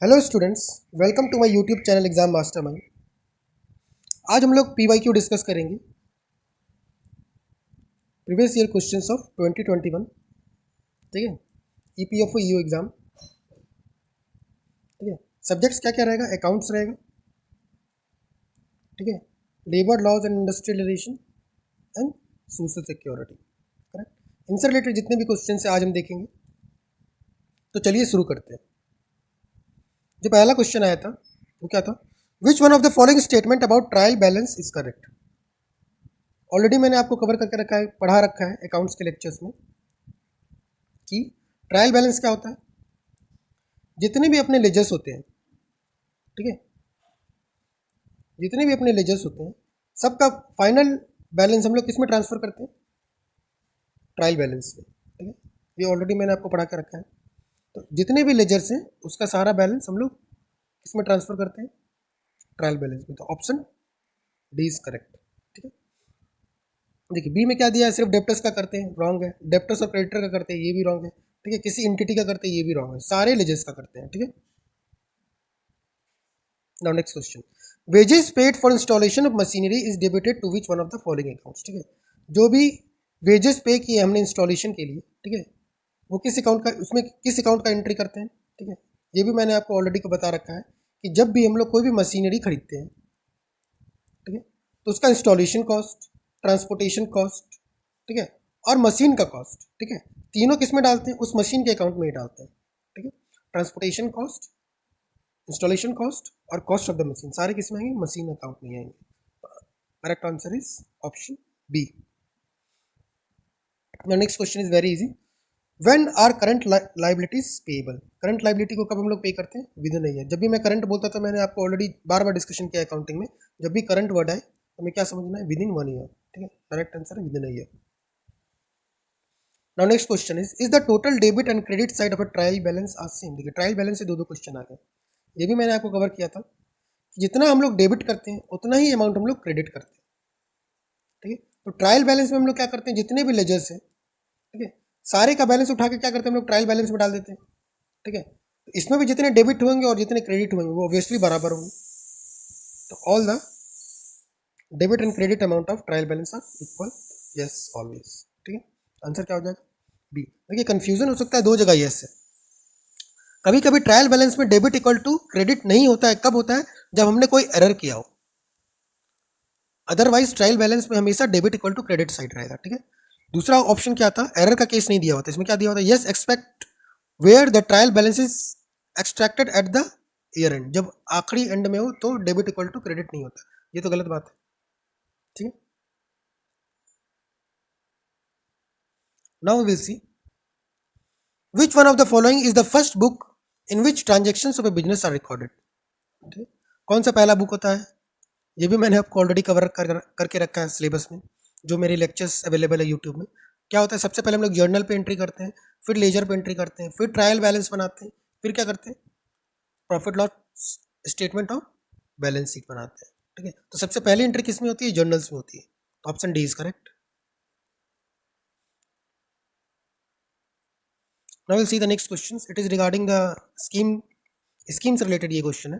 Hello students, welcome to my YouTube channel exam mastermind. आज हम लोग पीवाईक्यू डिस्कस करेंगे, प्रीवियस ईयर क्वेश्चंस ऑफ 2021। ठीक है, ईपीएफओ ईओ एग्जाम। ठीक है, सब्जेक्ट्स क्या क्या रहेगा? अकाउंट्स रहेगा, ठीक है, labour laws and industrial relation and social security. Correct, इनसे रिलेटेड जितने भी क्वेश्चन है आज हम देखेंगे। तो चलिए शुरू करते हैं। जो पहला क्वेश्चन आया था वो क्या था? विच one of the following statement about trial balance is correct? Already मैंने आपको कवर करके रखा है, पढ़ा रखा है अकाउंट्स के लेक्चर्स में कि ट्रायल बैलेंस क्या होता है। जितने भी अपने लेजर्स होते हैं, ठीक है, जितने भी अपने लेजर्स होते हैं सबका फाइनल बैलेंस हम लोग किस में ट्रांसफ़र करते हैं? ट्रायल बैलेंस में। ठीक है, ये ऑलरेडी मैंने आपको पढ़ा के रखा है। तो जितने भी लेजर्स हैं उसका सारा बैलेंस हम लोग किस में ट्रांसफ़र करते हैं? ट्रायल बैलेंस में। तो ऑप्शन डी इज करेक्ट। ठीक है, देखिए बी में क्या दिया है? सिर्फ डेप्टर्स का करते हैं, रॉन्ग है। डेप्टर्स और क्रेडिटर का करते हैं, ये भी रॉन्ग है। ठीक है, किसी इंटिटी का करते हैं, ये भी रॉन्ग है। सारे लेजर्स का करते हैं। ठीक है, now next question, wages paid for installation of machinery is debited to which one of the following accounts? ठीक है, जो भी वेजेस पे किए हमने इंस्टॉलेशन के लिए, ठीक है, वो किस अकाउंट का, उसमें किस अकाउंट का एंट्री करते हैं? ठीक है, ये भी मैंने आपको ऑलरेडी को बता रखा है कि जब भी हम लोग कोई भी मशीनरी खरीदते हैं, ठीक है, तो उसका इंस्टॉलेशन कॉस्ट, ट्रांसपोर्टेशन कॉस्ट, ठीक है, और मशीन का कॉस्ट, ठीक है, तीनों किस में डालते हैं? उस मशीन के अकाउंट में ही डालते हैं। ठीक है, ट्रांसपोर्टेशन कॉस्ट, इंस्टॉलेशन कॉस्ट और कॉस्ट ऑफ द मशीन सारे किस में आएंगे? मशीन अकाउंट में आएंगे। Correct answer is option B. Next question is very easy, when are current liabilities payable? Current liability को कब हम लोग पे करते हैं? Within year. जब भी मैं करंट बोलता था, मैंने आपको ऑलरेडी बार बार डिस्कशन किया अकाउंटिंग में, जब भी करंट वर्ड आए तो हमें क्या समझना है? Within 1 year. ठीक है, करेक्ट आंसर है within year. Now next question is the total debit and credit side of a trial balance are same? देखिए ट्रायल बैलेंस से दो क्वेश्चन आ गए, ये भी मैंने आपको कवर किया था। जितना हम लोग डेबिट करते हैं उतना ही अमाउंट हम लोग क्रेडिट करते हैं। ठीक है, तो ट्रायल बैलेंस में हम लोग क्या करते हैं? जितने भी लेजर्स हैं, ठीक है, सारे का बैलेंस उठा के क्या करते हैं? हम लोग ट्रायल बैलेंस में डाल देते हैं। ठीक है, तो इसमें भी जितने डेबिट होंगे और जितने क्रेडिट होंगे वो ऑब्वियसली बराबर होंगे। तो all the debit and credit amount of trial balance are equal. Yes always. ठीक है, आंसर क्या हो जाएगा? बी। देखिए कंफ्यूजन हो सकता है दो जगह यस से। कभी कभी ट्रायल बैलेंस में डेबिट इक्वल टू क्रेडिट नहीं होता है। कब होता है? जब हमने कोई एरर किया हो। अदरवाइज ट्रायल बैलेंस में हमेशा debit equal to credit side रहेगा। ठीक है, दूसरा ऑप्शन क्या था? एरर का केस नहीं दिया होता। इसमें क्या दिया होता है? Yes expect where the trial balance is extracted at the year end. जब आखिरी एंड में हो तो डेबिट इक्वल टू क्रेडिट नहीं होता। ये तो गलत बात है। ठीक है, now we will see which one of the following is the first book in which transactions of a business are recorded? ठीक है, कौन सा पहला बुक होता है? ये भी मैंने आपको ऑलरेडी कवर करके रखा है सिलेबस में, जो मेरे लेक्चर्स अवेलेबल है यूट्यूब में। क्या होता है? सबसे पहले हम लोग जर्नल पे एंट्री करते हैं, फिर लेजर पे एंट्री करते हैं, फिर ट्रायल बैलेंस बनाते हैं, फिर क्या करते हैं? Profit loss statement of balance sheet बनाते हैं। ठीक है, तो सबसे पहली एंट्री किस में होती है? जर्नल्स में होती है। तो option D is correct. Now will see the next question. It is regarding the scheme से रिलेटेड ये क्वेश्चन है।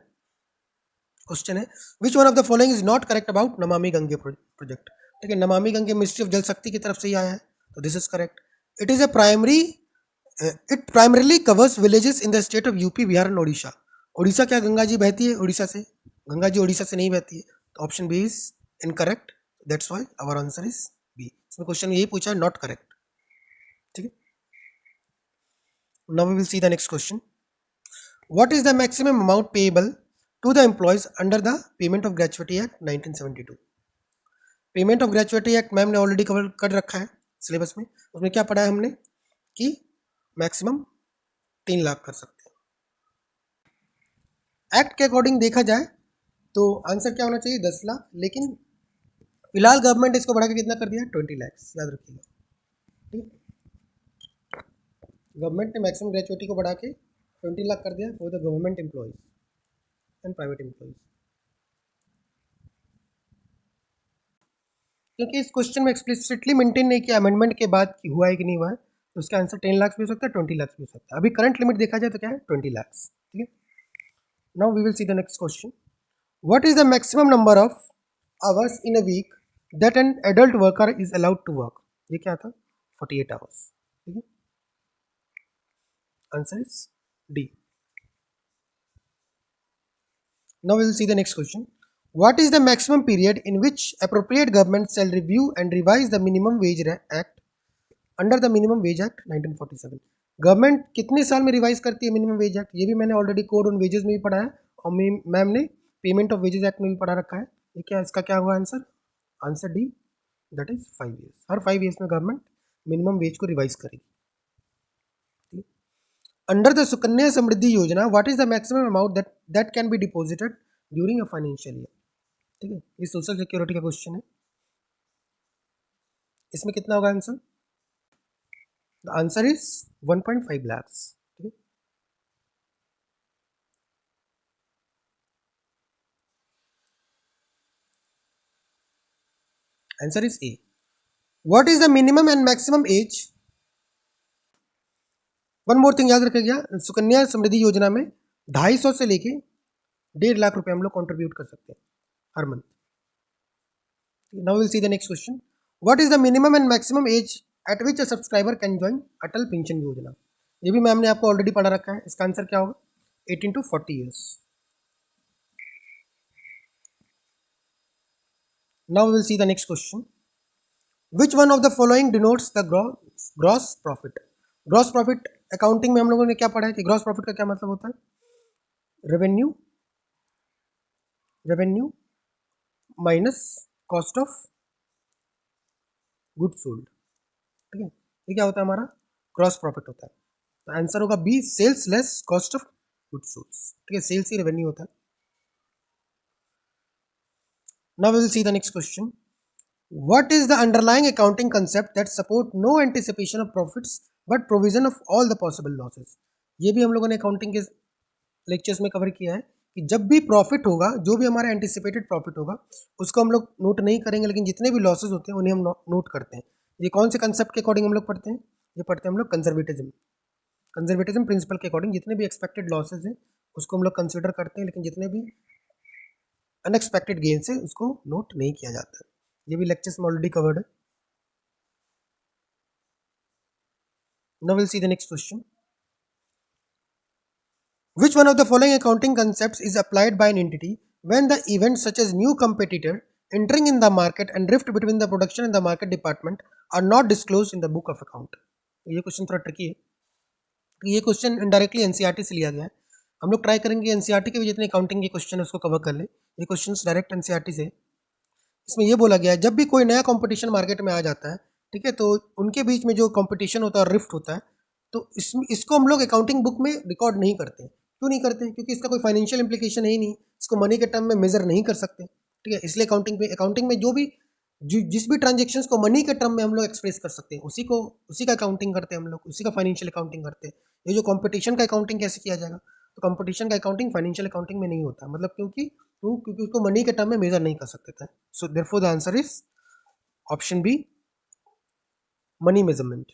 क्वेश्चन है विच one of the following is not correct about Namami Gange project? ठीक है, नमामि गंगे मिनिस्ट्री ऑफ जल शक्ति की तरफ से ही आया है, तो this is correct. It is a primary it primarily covers villages in the state of UP, Bihar and Odisha. Orissa क्या गंगा जी बहती है उड़ीसा से? गंगा जी उड़ीसा से नहीं बहती है। तो option B is incorrect. That's why our answer is B. इसमें क्वेश्चन यही पूछा है, नॉट करेक्ट। ठीक है, now we will see the next question. What is the maximum amount payable to the employees under the payment of gratuity act 1972? Payment of gratuity act ma'am ने already cover कर रखा है syllabus में। उसमें क्या पढ़ा है हमने कि मैक्सिमम 3 लाख कर सकते हैं। एक्ट के अकॉर्डिंग देखा जाए तो आंसर क्या होना चाहिए? 10 लाख। लेकिन फिलहाल गवर्नमेंट इसको बढ़ा के कितना कर दिया? 20 लाख। याद रखिएगा। ठीक है, गवर्नमेंट ने मैक्सिमम ग्रेचुइटी को बढ़ा के 20 लाख कर दिया for the government employees and private employees. क्योंकि इस क्वेश्चन में एक्सप्लिसिटली मेंटेन नहीं किया अमेंडमेंट के बाद कि हुआ है कि नहीं हुआ है, तो उसका आंसर 10 लाख भी हो सकता है, 20 लाख भी हो सकता है। अभी करंट लिमिट देखा जाए तो क्या है? 20 लाख। ठीक है, now we will see the next question. What is the maximum number of hours in a week that an adult worker is allowed to work? ये क्या था? 48 आवर्स. ठीक है, answer is D. Now we will see the next question. What is the maximum period in which appropriate government shall review and revise the Minimum Wage Act under the Minimum Wage Act 1947? Government कितने साल में revise करती है minimum wage act? ये भी मैंने already code on wages में भी पढ़ा है और मैम ने पेमेंट ऑफ वेजेस एक्ट में भी पढ़ा रखा है. ये क्या, इसका क्या हुआ answer? Answer D, that is 5 years. Her 5 years में गवर्नमेंट मिनिमम वेज को रिवाइज करेगी. अंडर द सुकन्या समृद्धि योजना what is the maximum amount that can be deposited during a financial year? ठीक है, ये सोशल सिक्योरिटी का क्वेश्चन है. इसमें कितना होगा answer? The answer is 1.5 lakhs. ठीक है, answer is A. What is the minimum and maximum as? One more thing याद रखिएगा, सुकन्या समृद्धि योजना में 250 से लेके 1.5 लाख रुपए हम लोग कंट्रीब्यूट कर सकते हैं हर month. Now will see the next question. What is the minimum and maximum age at which a subscriber can join Atal pension Yojana? ये भी मैम ने आपको ऑलरेडी पढ़ा रखा है. इसका आंसर क्या होगा? 18 to 40 years. Now we will see the next question. Which one of the following denotes the gross profit? Gross profit accounting में हम लोगों ने क्या पढ़ा है कि ग्रॉस प्रॉफिट का क्या मतलब होता है? Revenue minus cost of good sold. ठीक है, ये क्या होता है? हमारा ग्रॉस प्रॉफिट होता है. तो आंसर होगा B, sales less cost of good sold. ठीक है, सेल्स ही रेवेन्यू होता है. Now we will see the next question. What is the underlying accounting concept that support no anticipation of profits but provision of all the possible losses? ये भी हम लोगों ने अकाउंटिंग के लेक्चर्स में कवर किया है कि जब भी प्रॉफिट होगा, जो भी हमारा एंटिसिपेटेड प्रॉफिट होगा, उसको हम लोग नोट नहीं करेंगे, लेकिन जितने भी लॉसेज होते हैं उन्हें हम नोट करते हैं. ये कौन से कंसेप्ट के अकॉर्डिंग हम लोग पढ़ते हैं? ये पढ़ते हैं हम लोग कंजर्वेटिज्म प्रिंसिपल के अकॉर्डिंग. जितने भी एक्सपेक्टेड लॉसेज हैं उसको हम लोग कंसिडर करते हैं, लेकिन जितने भी अनएक्सपेक्टेड गेन्स है उसको नोट नहीं किया जाता है. ये भी लेक्चर्स में ऑलरेडी कवर्ड है. Now we'll see the next question. Which one of the following accounting concepts is applied by an entity when the events such as new competitor entering in the market and rift between the production and the market department are not disclosed in the book of account? ये question थोड़ा tricky है. ये question indirectly NCERT से लिया गया है. हम लोग ट्राई करेंगे एनसीईआरटी के भी जितने अकाउंटिंग के क्वेश्चन है उसको कवर कर ले. ये क्वेश्चन डायरेक्ट एनसीईआरटी से. इसमें ये बोला गया है जब भी कोई नया कंपटीशन मार्केट में आ जाता है, ठीक है, तो उनके बीच में जो कंपटीशन होता है और रिफ्ट होता है, तो इसको हम लोग अकाउंटिंग बुक में रिकॉर्ड नहीं करते. क्यों नहीं करते? क्योंकि इसका कोई फाइनेंशियल इंप्लीकेशन है ही नहीं, इसको मनी के टर्म में मेजर नहीं कर सकते. ठीक है, इसलिए अकाउंटिंग में जिस भी ट्रांजेक्शन्स को मनी के टर्म में हम लोग एक्सप्रेस कर सकते हैं उसी का अकाउंटिंग करते हैं हम लोग, उसी का फाइनेंशियल अकाउंटिंग करते हैं. ये जो कंपटीशन का अकाउंटिंग कैसे किया जाएगा? तो कंपटीशन का अकाउंटिंग फाइनेंशियल अकाउंटिंग में नहीं होता. मतलब क्योंकि उसको मनी के टर्म में मेजर नहीं कर सकते थे. So therefore the answer is option B, money measurement.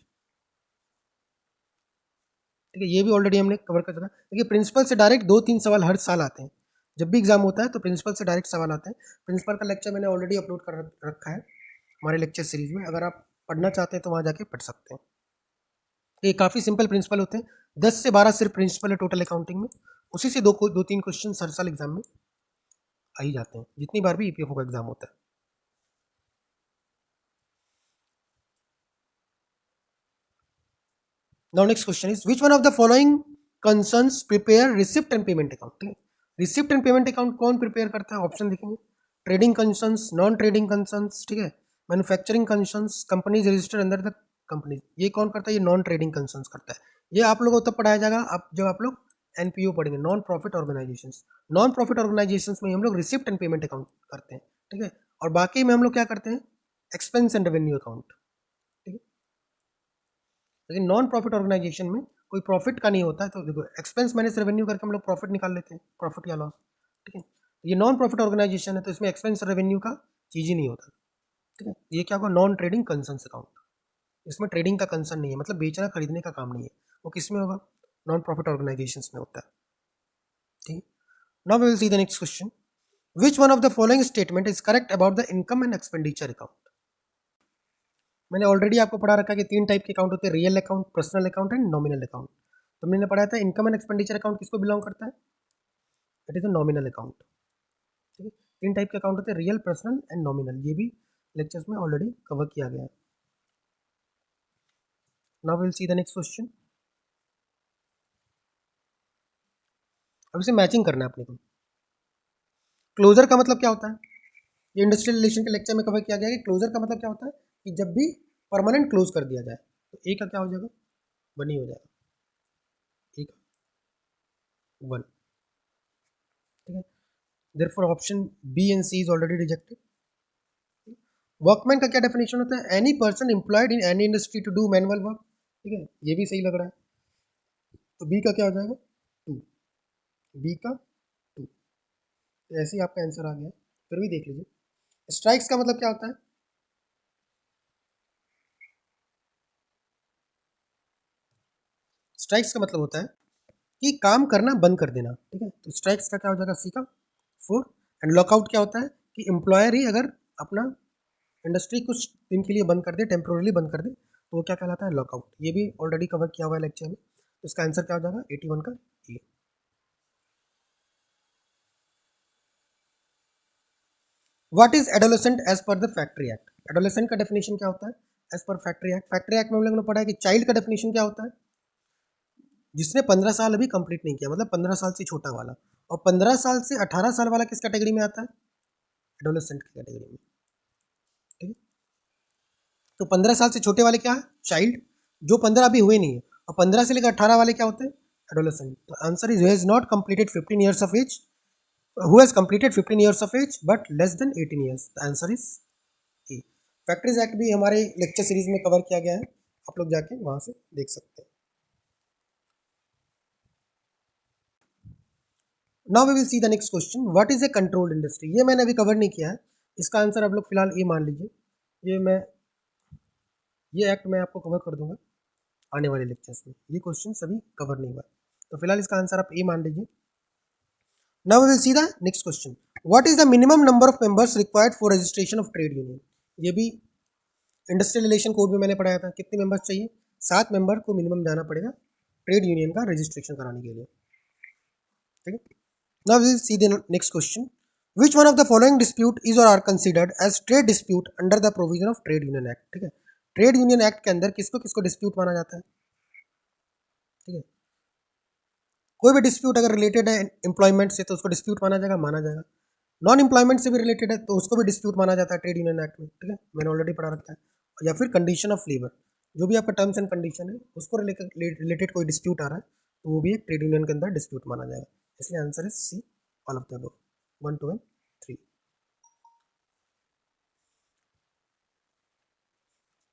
ठीक है, ये भी ऑलरेडी हमने कवर कर चुका. देखिए, प्रिंसिपल से डायरेक्ट 2-3 सवाल हर साल आते हैं. जब भी एग्जाम होता है तो प्रिंसिपल से डायरेक्ट सवाल आते हैं. प्रिंसिपल का लेक्चर मैंने ऑलरेडी अपलोड कर रखा है हमारे लेक्चर सीरीज में. अगर आप पढ़ना चाहते हैं तो वहाँ जाके पढ़ सकते हैं. ये काफ़ी सिंपल प्रिंसिपल होते हैं. 10 से 12 सिर्फ प्रिंसिपल है टोटल अकाउंटिंग में. उसी से 2-3 क्वेश्चन हर साल एग्जाम में आ ही जाते हैं, जितनी बार भी ईपीएफओ का एग्जाम होता है. Now next question is which one of the following concerns prepare receipt and payment account? ठीक है, रिसिप्ट एंड पेमेंट अकाउंट कौन प्रिपेयर करता है? ऑप्शन देखेंगे. Trading concerns, non trading concerns, ठीक है, manufacturing concerns, companies registered under the company. ये कौन करता है? ये नॉन ट्रेडिंग कंसर्न्स करता है. ये आप लोगों को तब पढ़ाया जाएगा जब आप लोग एनपीओ पढ़ेंगे, non profit organisations. Non profit organisations में हम लोग रिसिप्ट एंड पेमेंट अकाउंट करते हैं. ठीक है, और बाकी में हम लोग क्या करते हैं? Expense and revenue account. ठीक है, लेकिन नॉन प्रॉफिट ऑर्गेनाइजेशन में कोई प्रॉफिट का नहीं होता है. तो देखो, एक्सपेंस माइनस रेवेन्यू करके हम लोग प्रॉफिट निकाल लेते हैं, प्रॉफिट या लॉस. ठीक है, ये नॉन प्रॉफिट ऑर्गेनाइजेशन है तो इसमें एक्सपेंस और रेवेन्यू का चीज़ ही नहीं होता. ठीक है, ये क्या होगा? Non trading concerns account. इसमें ट्रेडिंग का कंसर्न नहीं है, मतलब बेचना खरीदने का काम नहीं है. वो किस में होगा? नॉन प्रॉफिट ऑर्गेनाइजेशंस में होता है. ठीक है, Now we will see the next question. Which one of the following statement is correct about the income and expenditure account? मैंने ऑलरेडी आपको पढ़ा रखा है कि 3 टाइप के अकाउंट होते हैं, real account, personal account and nominal account. तो मैंने पढ़ा था इनकम एंड एक्सपेंडिचर अकाउंट किसको बिलोंग करता है? It is a nominal account. ठीक है, 3 टाइप के अकाउंट होते हैं, रियल, पर्सनल एंड नॉमिनल। ये भी लेक्चर्स में ऑलरेडी कवर किया गया है। Now will see the next question. अब इसे मैचिंग करना है अपने को। क्लोजर का मतलब क्या होता है? ये इंडस्ट्रियल रिलेशन के लेक्चर में कवर किया गया है कि क्लोजर का मतलब क्या होता है कि जब भी परमानेंट क्लोज कर दिया जाए तो ए का क्या हो जाएगा? 1 ही हो जाएगा। ए का 1। ठीक है, therefore option B and C is already rejected. Workman का क्या डेफिनेशन होता है? Any person employed in any industry to do manual work. ठीक है, ये भी सही लग रहा है। तो बी का क्या हो जाएगा? 2। बी का 2। तो ऐसे ही आपका आंसर आ गया। फिर भी देख लीजिए, स्ट्राइक्स का मतलब क्या होता है? स्ट्राइक्स का मतलब होता है कि काम करना बंद कर देना। ठीक है, तो स्ट्राइक्स का क्या हो जाएगा? सी का 4। एंड लॉकआउट क्या होता है कि एम्प्लॉयर ही अगर अपना इंडस्ट्री कुछ दिन के लिए बंद कर दे, टेम्पोरली बंद कर दे, तो वो क्या कहलाता है? लॉकआउट। ये भी ऑलरेडी कवर किया हुआ है लेक्चर में। तो इसका आंसर क्या हो जाएगा? 81 का A. What is adolescent age per the factory act? Adolescent का डेफिनेशन क्या होता है as per factory act? Factory act में हम लोगों ने पढ़ा है कि चाइल्ड का डेफिनेशन क्या होता है? जिसने 15 साल अभी कंप्लीट नहीं किया, मतलब 15 साल से छोटा वाला। और 15 साल से 18 साल वाला किस कैटेगरी में आता है? एडोलेसेंट की कैटेगरी में। ठीक है, तो 15 साल से छोटे वाले क्या है? चाइल्ड। जो 15 अभी हुए नहीं है। और 15 से लेकर 18 वाले क्या होते हैं? एडोलेसेंट। तो answer is who has not completed 15 years of age, who has completed 15 years of age but less than 18 years. The answer is A. Factories act भी हमारे लेक्चर सीरीज में कवर किया गया है, आप लोग जाके वहां से देख सकते हैं। Now we will see the next question. What is a controlled industry? ये मैंने अभी कवर नहीं किया है, इसका आंसर आप लोग फिलहाल ए मान लीजिए। ये एक्ट मैं आपको कवर कर दूंगा आने वाले लेक्चर्स में। ये क्वेश्चन अभी कवर नहीं हुआ, तो फिलहाल इसका आंसर आप ए मान लीजिए। Now we will see the next question. What is the minimum number of members required for registration of trade union? ये भी इंडस्ट्रियल रिलेशन कोड में मैंने पढ़ाया था। कितने मेंबर्स चाहिए? 7 मेंबर को मिनिमम जाना पड़ेगा ट्रेड यूनियन का रजिस्ट्रेशन कराने के लिए। ठीक है, now we will see the next question. Which one of the following dispute is or are considered as trade dispute under the provision of trade union act? ठीक है, ट्रेड यूनियन एक्ट के अंदर किसको किसको डिस्प्यूट माना जाता है? ठीक है, कोई भी डिस्प्यूट अगर रिलेटेड है एम्प्लॉयमेंट से तो उसको डिस्प्यूट माना जाएगा, नॉन एम्प्लॉयमेंट से भी रिलेटेड है तो उसको भी डिस्प्यूट माना जाता है ट्रेड यूनियन एक्ट में। ठीक है, मैंने ऑलरेडी पढ़ा रखा है। या फिर कंडीशन ऑफ लेबर, जो भी आपका टर्म्स एंड कंडीशन है उसको रिलेटेड कोई डिस्प्यूट आ रहा है तो वो भी एक ट्रेड यूनियन के अंदर डिस्प्यूट माना जाएगा। इसलिए answer is C, all of the above, 1, 2 and 3।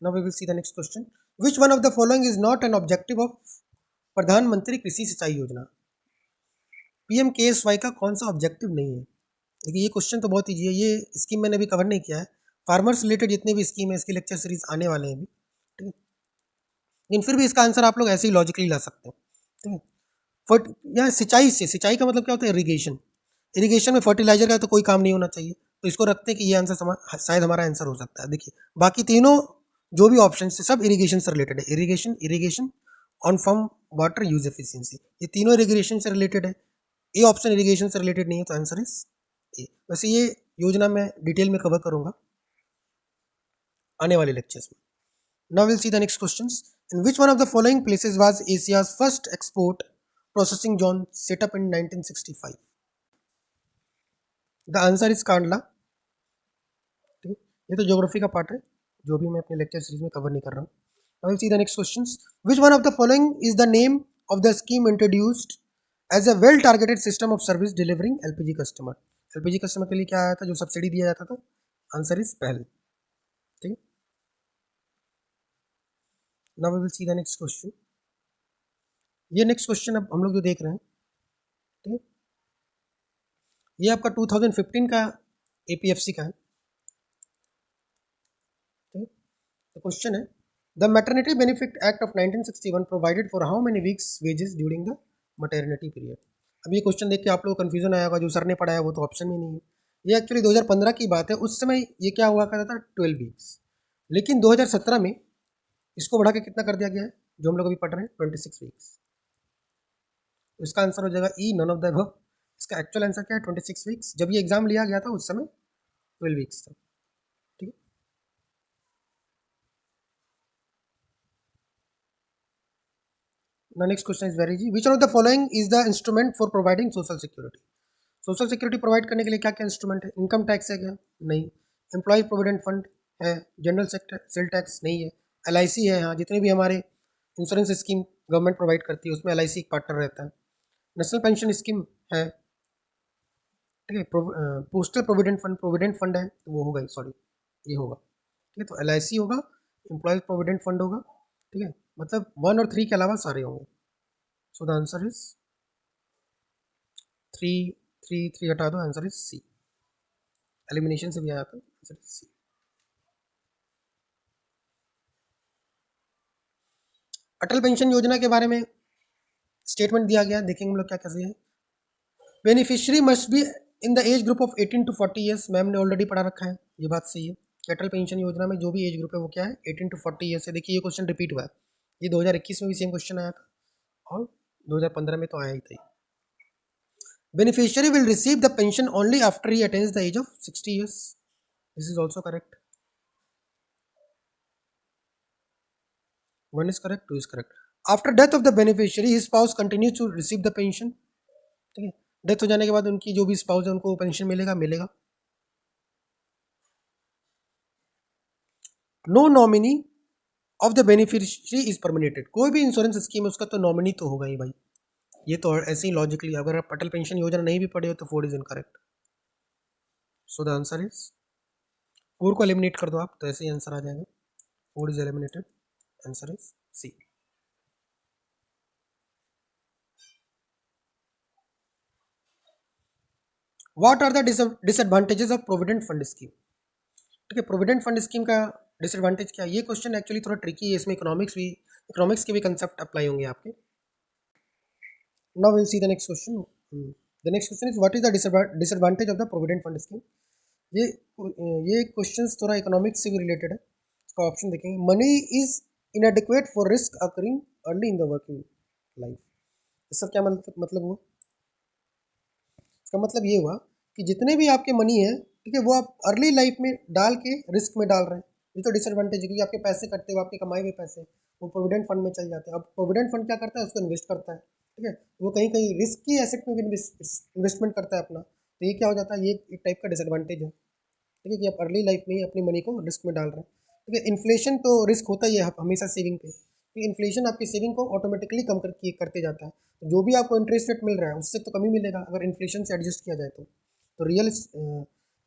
Now we will see the next question. Which one of the following is not an objective of Pradhan Mantri Krishi सिंचाई योजना? PMKSY का कौन सा ऑब्जेक्टिव नहीं है? देखिए, ये क्वेश्चन तो बहुत ईजी है। ये स्कीम मैंने अभी कवर नहीं किया है। फार्मर्स रिलेटेड जितनी भी स्कीम है इसकी लेक्चर सीरीज आने वाले हैं अभी। ठीक है, लेकिन फिर भी इसका आंसर आप लोग ऐसे ही लॉजिकली ला सकते हैं। ठीक है, फर्ट या सिंचाई से, सिंचाई का मतलब क्या होता है? इरीगेशन। इरीगेशन में फर्टिलाइजर का तो कोई काम नहीं होना चाहिए, तो इसको रखते हैं कि ये आंसर शायद हमारा आंसर हो सकता है। देखिए, बाकी तीनों जो भी ऑप्शन है सब इरीगेशन से रिलेटेड है। Irrigation, irrigation, on farm water use efficiency, ये तीनों इरीगेशन से रिलेटेड है। ए ऑप्शन इरीगेशन से रिलेटेड नहीं है, तो आंसर इज ए। वैसे ये योजना मैं डिटेल में कवर करूंगा आने वाले लेक्चर्स में। Now will see the next questions. In which one of the following places was Asia's first export processing zone set up in 1965? The answer is Kandla. ठीक है, ये तो ज्योग्राफी का पार्ट है जो भी मैं अपने लेक्चर सीरीज में कवर नहीं कर रहा हूँ। Now will see the next questions. Which one of the following is the name of the scheme introduced as a well targeted system of service delivering LPG customer? LPG customer के लिए क्या आया था जो सब्सिडी दिया जाता था? Answer is Pahal. ठीक है, now we will see the next question. ये नेक्स्ट क्वेश्चन अब हम लोग जो देख रहे हैं, ठीक है, ये आपका 2015 का APFC का है। ठीक है, तो क्वेश्चन है the maternity benefit act of 1961 provided for how many weeks wages during the maternity period? अब ये क्वेश्चन देख के आप लोग कन्फ्यूजन आया होगा, जो सर ने पढ़ाया वो तो ऑप्शन में नहीं है। ये एक्चुअली 2015 की बात है, उस समय ये क्या हुआ करता था 12 वीक्स, लेकिन 2017 में इसको बढ़ा के कितना कर दिया गया है, जो हम लोग अभी पढ़ रहे हैं 26 वीक्स। तो इसका आंसर हो जाएगा ई, नन ऑफ द अबव। इसका एक्चुअल आंसर क्या है 26 वीक्स। जब ये एग्जाम लिया गया था उस समय 12 वीक्स था। ठीक है, next question is very easy, which of the following is the instrument for providing social security. Social security provide करने के लिए क्या क्या इंस्ट्रूमेंट है? इनकम टैक्स है क्या? नहीं। एम्प्लॉय प्रोविडेंट फंड है? जनरल सेल टैक्स नहीं है। LIC है, हाँ, जितने भी हमारे इंश्योरेंस स्कीम गवर्नमेंट प्रोवाइड करती है उसमें LIC एक पार्टनर रहता है। नेशनल पेंशन स्कीम है, ठीक है। पोस्टल प्रोविडेंट फंड है तो वो होगा, सॉरी ये होगा, ठीक है। तो LIC होगा, एम्प्लॉयज प्रोविडेंट फंड होगा, ठीक है। मतलब 1 और 3 के अलावा सारे होंगे। सो द आंसर इज 3, 3, 3 हटा दो, आंसर इज सी। एलिमिनेशन से भी आया था, answer is C. Atal pension Yojana के बारे में स्टेटमेंट दिया गया, देखेंगे हम लोग क्या कैसे है। Beneficiary must be in the age group of 18 to 40 years. Ma'am ने ऑलरेडी पढ़ा रखा है, ये बात सही है कि अटल पेंशन योजना में जो भी एज ग्रुप है वो क्या है 18 to 40 ईयर्स है। देखिए ये क्वेश्चन रिपीट हुआ है, ये 2021 में भी सेम क्वेश्चन आया था और 2015 में तो आया ही था। Beneficiary will receive the pension only after he attains the age of 60 years. This is also correct. 1 is correct, 2 is correct. After death of the beneficiary, his spouse continues to receive the pension. ठीक है, death हो जाने के बाद उनकी जो भी spouse है उनको पेंशन मिलेगा। No nominee of the beneficiary is terminated. कोई भी इंश्योरेंस स्कीम है उसका तो नॉमिनी तो होगा ही भाई, ये तो ऐसे ही लॉजिकली, अगर आप अटल पेंशन योजना नहीं भी पढ़े हो तो 4 is incorrect. So the answer is 4 को एलिमिनेट कर दो आप तो ऐसे ही आंसर आ जाएगा, 4 is eliminated, answer is C. What are the disadvantages of provident fund scheme. ठीक है, प्रोविडेंट फंड स्कीम का डिसएडवांटेज क्या है? ये क्वेश्चन एक्चुअली थोड़ा ट्रिकी है, इसमें इकोनॉमिक्स के भी कंसेप्ट अप्लाई होंगे आपके। Now will see the next question. The next question is what is the disadvantage of the provident fund scheme. ये ये क्वेश्चन थोड़ा इकोनॉमिक्स से भी रिलेटेड है। इसका ऑप्शन देखेंगे, money is इनएडिक्वेट for risk occurring early in the working life. इसका क्या मतलब हुआ? इसका मतलब ये हुआ कि जितने भी आपके मनी है, ठीक है, वो आप अर्ली लाइफ में डाल के रिस्क में डाल रहे हैं। ये तो डिसएडवांटेज है, क्योंकि आपके पैसे कटते हुए आपके कमाए हुए पैसे वो प्रोविडेंट फंड में चल जाते हैं। अब प्रोविडेंट फंड क्या करता है, उसको इन्वेस्ट करता है, ठीक है। वो कहीं कहीं रिस्क की एसेट में भी इन्वेस्टमेंट करता है अपना। तो ये क्या हो जाता है, ये एक टाइप का डिसएडवांटेज है, ठीक है, कि आप अर्ली लाइफ में ही अपनी मनी को रिस्क में डाल रहे हैं। ठीक है, इन्फ्लेशन तो रिस्क होता ही है हमेशा सेविंग पे, क्योंकि इन्फ्लेशन आपकी सेविंग को ऑटोमेटिकली कम करते जाता है। तो जो भी आपको इंटरेस्ट रेट मिल रहा है उससे तो कम ही मिलेगा अगर इन्फ्लेशन से एडजस्ट किया जाए तो रियल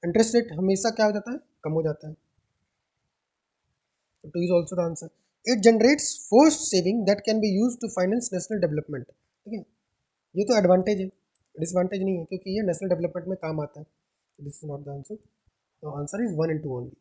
इंटरेस्ट रेट हमेशा क्या हो जाता है, कम हो जाता है। Two is also the answer. It generates forced saving that can be use to finance national development. ठीक है, ये तो एडवांटेज है, डिसवांटेज नहीं है, क्योंकि ये नेशनल डेवलपमेंट में काम आता है। This is not the answer, तो answer is 1 and 2 only.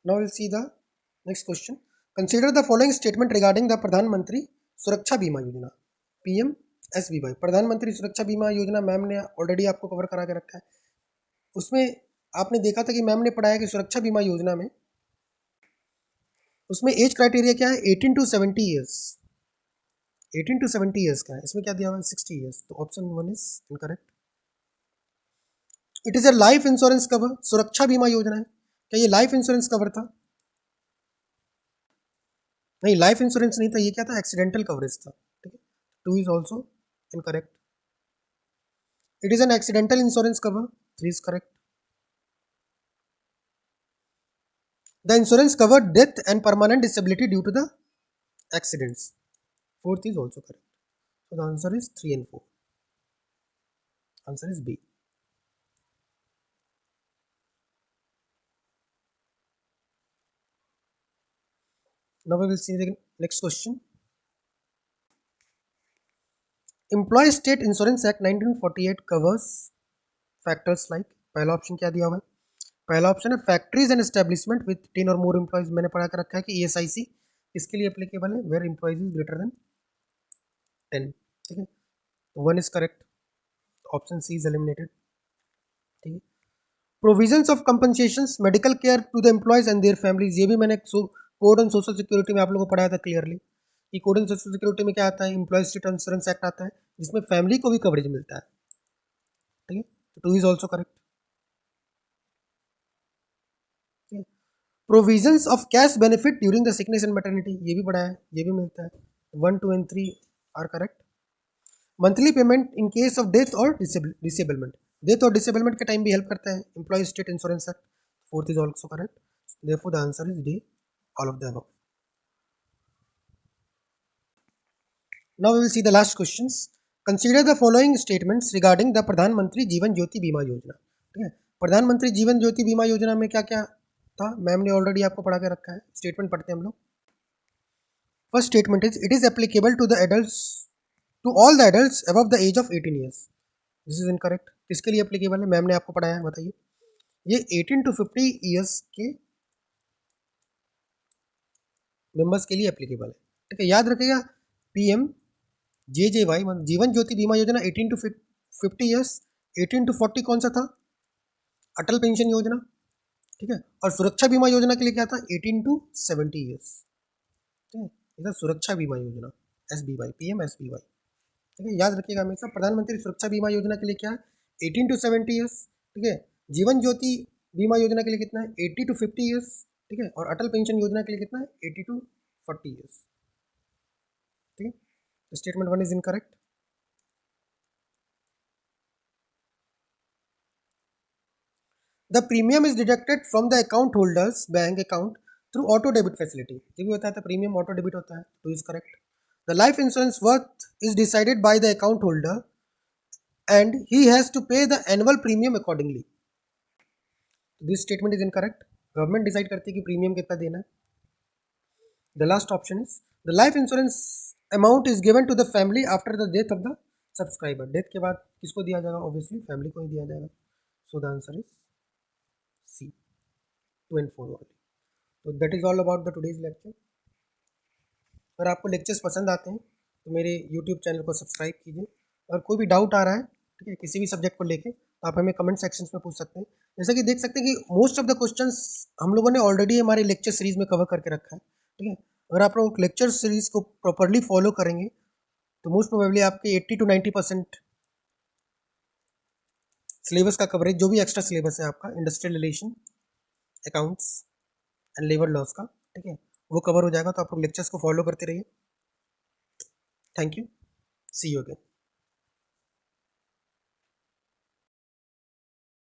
Now we'll see the next question. Consider the following statement regarding the प्रधानमंत्री सुरक्षा बीमा योजना, PMSBY। प्रधानमंत्री सुरक्षा बीमा योजना मैम ने ऑलरेडी आपको कवर करा के रखा है। उसमें आपने देखा था कि मैम ने पढ़ाया कि सुरक्षा बीमा योजना में उसमें एज क्राइटेरिया क्या है, 18 to 70 ईयर्स। 18 to 70 ईयर्स का है, इसमें क्या दिया हुआ है 60 ईयर्स, तो option 1 is incorrect. It is a life insurance cover, सुरक्षा बीमा योजना है, क्या ये लाइफ इंश्योरेंस कवर था? नहीं, लाइफ इंश्योरेंस नहीं था, ये क्या था, एक्सीडेंटल कवरेज था, ठीक है। 2 is also incorrect. It is an accidental insurance cover, 3 is correct. The insurance cover death and permanent disability due to the accidents, 4th is also correct. So the answer is 3 and 4. Answer is B. Now we will see the next question. Employee state insurance act 1948 covers factors like, पहला option क्या दिया हुआ है? पहला option है factories and establishment with 10 और मोर employees. मैंने पढ़ा कर रखा है कि ESIC इसके लिए एप्लीकेबल है, where employees is greater than 10। ठीक है, 1 is correct, option C is eliminated. ठीक है, provisions of compensations medical care to the employees and their families, ये भी मैंने कोड ऑन सोशल सिक्योरिटी में आप लोगों को पढ़ाया था क्लियरली कि कोड ऑन सोशल सिक्योरिटी में क्या आता है, एम्प्लॉय स्टेट इंश्योरेंस एक्ट आता है जिसमें फैमिली को भी कवरेज मिलता है। ठीक है, तो 2 is also correct. Provisions of cash benefit during the sickness and maternity, ये भी पढ़ा है, ये भी मिलता है। 1, 2 and 3 are correct. Monthly payment in case of death और डिसेबलमेंट, डेथ और डिसेबलमेंट के टाइम भी हेल्प करता है employee state insurance act. 4th is also correct, therefore the answer is D, all of the above. Now we will see the last questions. Consider the following statements regarding the Pradhan Mantri Jeevan ज्योति बीमा योजना। ठीक है, प्रधानमंत्री जीवन ज्योति बीमा योजना में क्या क्या था, मैम ने ऑलरेडी आपको पढ़ा के रखा है। स्टेटमेंट पढ़ते हैं हम लोग। First statement is it is applicable to the adults, to all the adults above the age of 18 years. This is incorrect. किसके लिए एप्लीकेबल है, मैम ने आपको पढ़ाया है, बताइए। ये 18 to 50 ईयर्स के मेंबर्स के लिए एप्लीकेबल है। ठीक है, याद रखिएगा PMJJY जीवन ज्योति बीमा योजना 18 to 50 ईयर्स, 18 to 40 कौन सा था, अटल पेंशन योजना। ठीक है, और सुरक्षा बीमा योजना के लिए क्या था, 18 to 70 ईयर्स। ठीक है, इधर सुरक्षा बीमा योजना SBY, PMSBY। ठीक है, याद रखिएगा हमेशा प्रधानमंत्री सुरक्षा बीमा योजना के लिए क्या है, 18 to 70 ईयर्स। ठीक है, जीवन ज्योति बीमा योजना के लिए कितना है, 80 to 50 ईयर्स। ठीक है, और अटल पेंशन योजना के लिए कितना है, 80 to 40 ईयर्स। ठीक है, तो statement 1 is incorrect. The premium is deducted from the account holders bank account through auto debit facility, ये भी होता है, प्रीमियम ऑटो डेबिट होता है, तो is correct. The life insurance worth is decided by the account holder and he has to pay the annual premium accordingly. This statement is incorrect. Government decide करती है कि प्रीमियम कितना देना है। The last option is the life insurance amount is given to the family after the death of the subscriber. Death के बाद किसको दिया जाएगा, obviously family को ही दिया जाएगा। So the answer is C, 2 and 4 only. So that is all about the today's lecture. अगर आपको लेक्चर्स पसंद आते हैं तो मेरे YouTube चैनल को सब्सक्राइब कीजिए। और कोई भी डाउट आ रहा है, ठीक है, किसी भी सब्जेक्ट को लेके, तो आप हमें कमेंट सेक्शन में पूछ सकते हैं। जैसा कि देख सकते हैं कि मोस्ट ऑफ द क्वेश्चंस हम लोगों ने ऑलरेडी हमारे लेक्चर सीरीज में कवर करके रखा है। ठीक है, अगर आप लोग लेक्चर सीरीज को प्रॉपरली फॉलो करेंगे तो मोस्ट प्रोबेबली आपके 80 to 90% सिलेबस का कवरेज, जो भी एक्स्ट्रा सिलेबस है आपका industrial relation, accounts and labour laws का, ठीक है, वो कवर हो जाएगा। तो आप लोग लेक्चर्स को फॉलो करते रहिए। Thank you, see you again.